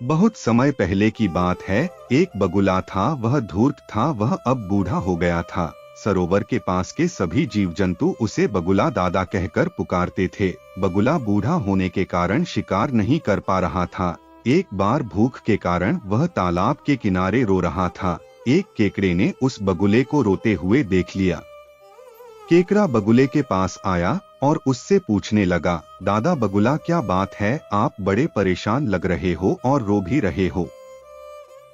बहुत समय पहले की बात है। एक बगुला था, वह धूर्त था, वह अब बूढ़ा हो गया था। सरोवर के पास के सभी जीव जंतु उसे बगुला दादा कहकर पुकारते थे। बगुला बूढ़ा होने के कारण शिकार नहीं कर पा रहा था। एक बार भूख के कारण वह तालाब के किनारे रो रहा था। एक केकड़े ने उस बगुले को रोते हुए देख लिया। केकड़ा बगुले के पास आया और उससे पूछने लगा, दादा बगुला, क्या बात है? आप बड़े परेशान लग रहे हो और रो भी रहे हो।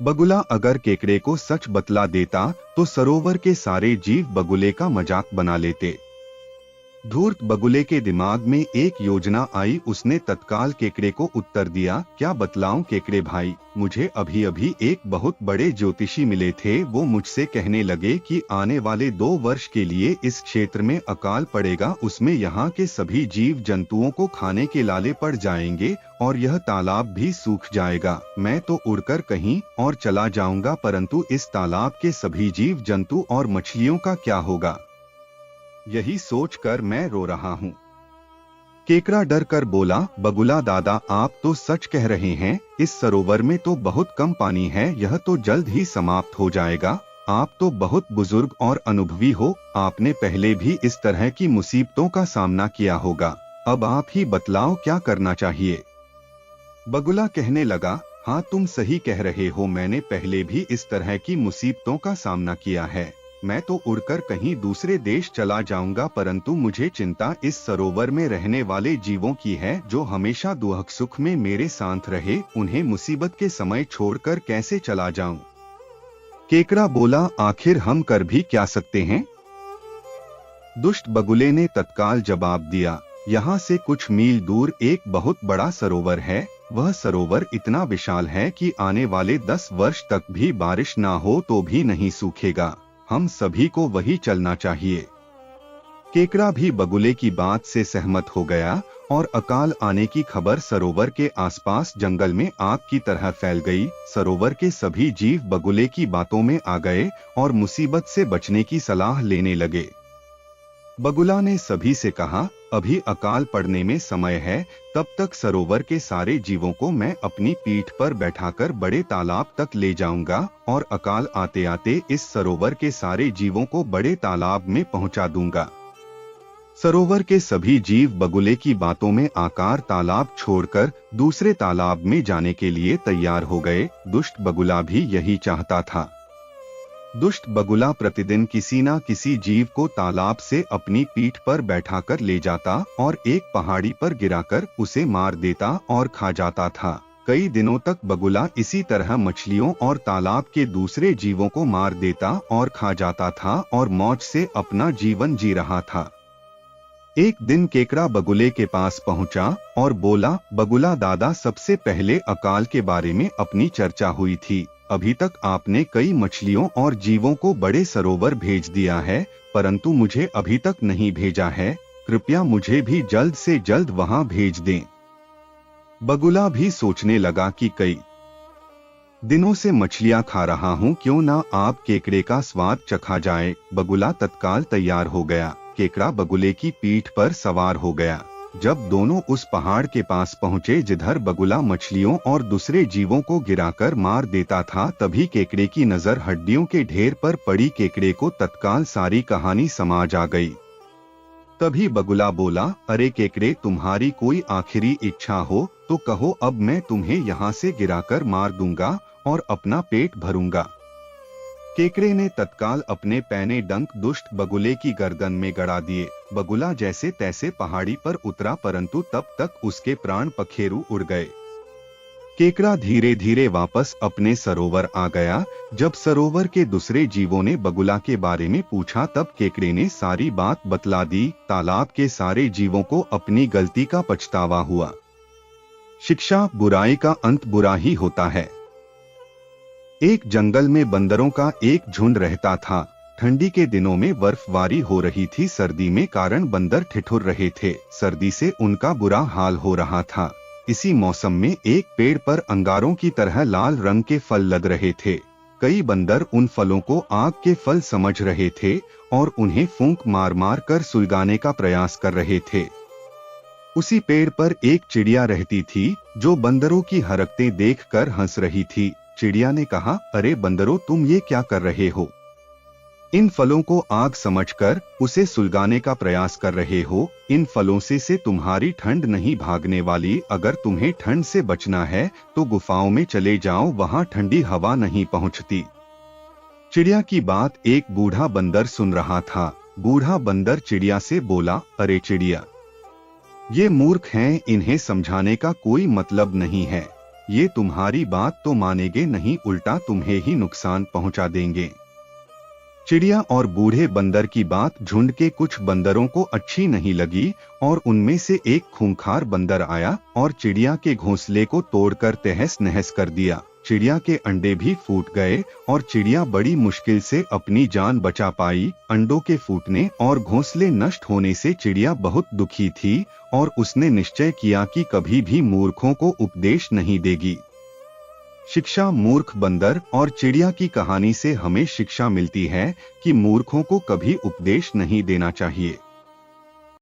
बगुला अगर केकड़े को सच बतला देता तो सरोवर के सारे जीव बगुले का मजाक बना लेते। धूर्त बगुले के दिमाग में एक योजना आई। उसने तत्काल केकड़े को उत्तर दिया, क्या बतलाऊं केकड़े भाई, मुझे अभी अभी एक बहुत बड़े ज्योतिषी मिले थे। वो मुझसे कहने लगे कि आने वाले 2 वर्ष के लिए इस क्षेत्र में अकाल पड़ेगा। उसमें यहाँ के सभी जीव जंतुओं को खाने के लाले पड़ जाएंगे और यह तालाब भी सूख जाएगा। मैं तो उड़कर कहीं और चला जाऊंगा, परंतु इस तालाब के सभी जीव जंतु और मछलियों का क्या होगा? यही सोचकर मैं रो रहा हूँ। केकड़ा डर कर बोला, बगुला दादा, आप तो सच कह रहे हैं। इस सरोवर में तो बहुत कम पानी है, यह तो जल्द ही समाप्त हो जाएगा। आप तो बहुत बुजुर्ग और अनुभवी हो, आपने पहले भी इस तरह की मुसीबतों का सामना किया होगा। अब आप ही बतलाओ क्या करना चाहिए। बगुला कहने लगा, हाँ तुम सही कह रहे हो, मैंने पहले भी इस तरह की मुसीबतों का सामना किया है। मैं तो उड़कर कहीं दूसरे देश चला जाऊंगा, परंतु मुझे चिंता इस सरोवर में रहने वाले जीवों की है, जो हमेशा दुख सुख में मेरे साथ रहे। उन्हें मुसीबत के समय छोड़कर कैसे चला जाऊं? केकड़ा बोला, आखिर हम कर भी क्या सकते हैं? दुष्ट बगुले ने तत्काल जवाब दिया, यहाँ से कुछ मील दूर एक बहुत बड़ा सरोवर है। वह सरोवर इतना विशाल है कि आने वाले 10 वर्ष तक भी बारिश ना हो तो भी नहीं सूखेगा। हम सभी को वही चलना चाहिए। केकड़ा भी बगुले की बात से सहमत हो गया और अकाल आने की खबर सरोवर के आसपास जंगल में आग की तरह फैल गई। सरोवर के सभी जीव बगुले की बातों में आ गए और मुसीबत से बचने की सलाह लेने लगे। बगुला ने सभी से कहा, अभी अकाल पड़ने में समय है, तब तक सरोवर के सारे जीवों को मैं अपनी पीठ पर बैठाकर बड़े तालाब तक ले जाऊंगा और अकाल आते आते इस सरोवर के सारे जीवों को बड़े तालाब में पहुंचा दूंगा। सरोवर के सभी जीव बगुले की बातों में आकर तालाब छोड़कर दूसरे तालाब में जाने के लिए तैयार हो गए। दुष्ट बगुला भी यही चाहता था। दुष्ट बगुला प्रतिदिन किसी न किसी जीव को तालाब से अपनी पीठ पर बैठाकर ले जाता और एक पहाड़ी पर गिराकर उसे मार देता और खा जाता था। कई दिनों तक बगुला इसी तरह मछलियों और तालाब के दूसरे जीवों को मार देता और खा जाता था और मौज से अपना जीवन जी रहा था। एक दिन केकड़ा बगुले के पास पहुंचा और बोला, बगुला दादा, सबसे पहले अकाल के बारे में अपनी चर्चा हुई थी। अभी तक आपने कई मछलियों और जीवों को बड़े सरोवर भेज दिया है, परंतु मुझे अभी तक नहीं भेजा है। कृपया मुझे भी जल्द से जल्द वहां भेज दें। बगुला भी सोचने लगा कि कई दिनों से मछलियां खा रहा हूं, क्यों ना आप केकड़े का स्वाद चखा जाए। बगुला तत्काल तैयार हो गया। केकड़ा बगुले की पीठ पर सवार हो गया। जब दोनों उस पहाड़ के पास पहुंचे जिधर बगुला मछलियों और दूसरे जीवों को गिराकर मार देता था, तभी केकड़े की नजर हड्डियों के ढेर पर पड़ी। केकड़े को तत्काल सारी कहानी समझ आ गई। तभी बगुला बोला, अरे केकड़े, तुम्हारी कोई आखिरी इच्छा हो तो कहो, अब मैं तुम्हें यहाँ से गिराकर मार दूंगा और अपना पेट भरूंगा। केकड़े ने तत्काल अपने पैने डंक दुष्ट बगुले की गर्दन में गड़ा दिए। बगुला जैसे तैसे पहाड़ी पर उतरा, परंतु तब तक उसके प्राण पखेरु उड़ गए। केकड़ा धीरे धीरे वापस अपने सरोवर आ गया। जब सरोवर के दूसरे जीवों ने बगुला के बारे में पूछा, तब केकड़े ने सारी बात बतला दी। तालाब के सारे जीवों को अपनी गलती का पछतावा हुआ। शिक्षा, बुराई का अंत बुरा ही होता है। एक जंगल में बंदरों का एक झुंड रहता था। ठंडी के दिनों में बर्फबारी हो रही थी। सर्दी में कारण बंदर ठिठुर रहे थे। सर्दी से उनका बुरा हाल हो रहा था। इसी मौसम में एक पेड़ पर अंगारों की तरह लाल रंग के फल लग रहे थे। कई बंदर उन फलों को आग के फल समझ रहे थे और उन्हें फूंक मार मार कर सुलगाने का प्रयास कर रहे थे। उसी पेड़ पर एक चिड़िया रहती थी जो बंदरों की हरकतें देखकर हंस रही थी। चिड़िया ने कहा, अरे बंदरों, तुम ये क्या कर रहे हो? इन फलों को आग समझकर उसे सुलगाने का प्रयास कर रहे हो। इन फलों से तुम्हारी ठंड नहीं भागने वाली। अगर तुम्हें ठंड से बचना है तो गुफाओं में चले जाओ, वहां ठंडी हवा नहीं पहुंचती। चिड़िया की बात एक बूढ़ा बंदर सुन रहा था। बूढ़ा बंदर चिड़िया से बोला, अरे चिड़िया, ये मूर्ख हैं, इन्हें समझाने का कोई मतलब नहीं है। ये तुम्हारी बात तो मानेंगे नहीं, उल्टा तुम्हें ही नुकसान पहुंचा देंगे। चिड़िया और बूढ़े बंदर की बात झुंड के कुछ बंदरों को अच्छी नहीं लगी और उनमें से एक खूंखार बंदर आया और चिड़िया के घोंसले को तोड़कर तहस नहस कर दिया। चिड़िया के अंडे भी फूट गए और चिड़िया बड़ी मुश्किल से अपनी जान बचा पाई। अंडों के फूटने और घोंसले नष्ट होने से चिड़िया बहुत दुखी थी और उसने निश्चय किया कि कभी भी मूर्खों को उपदेश नहीं देगी। शिक्षा। मूर्ख बंदर और चिड़िया की कहानी से हमें शिक्षा मिलती है कि मूर्खों को कभी उपदेश नहीं देना चाहिए।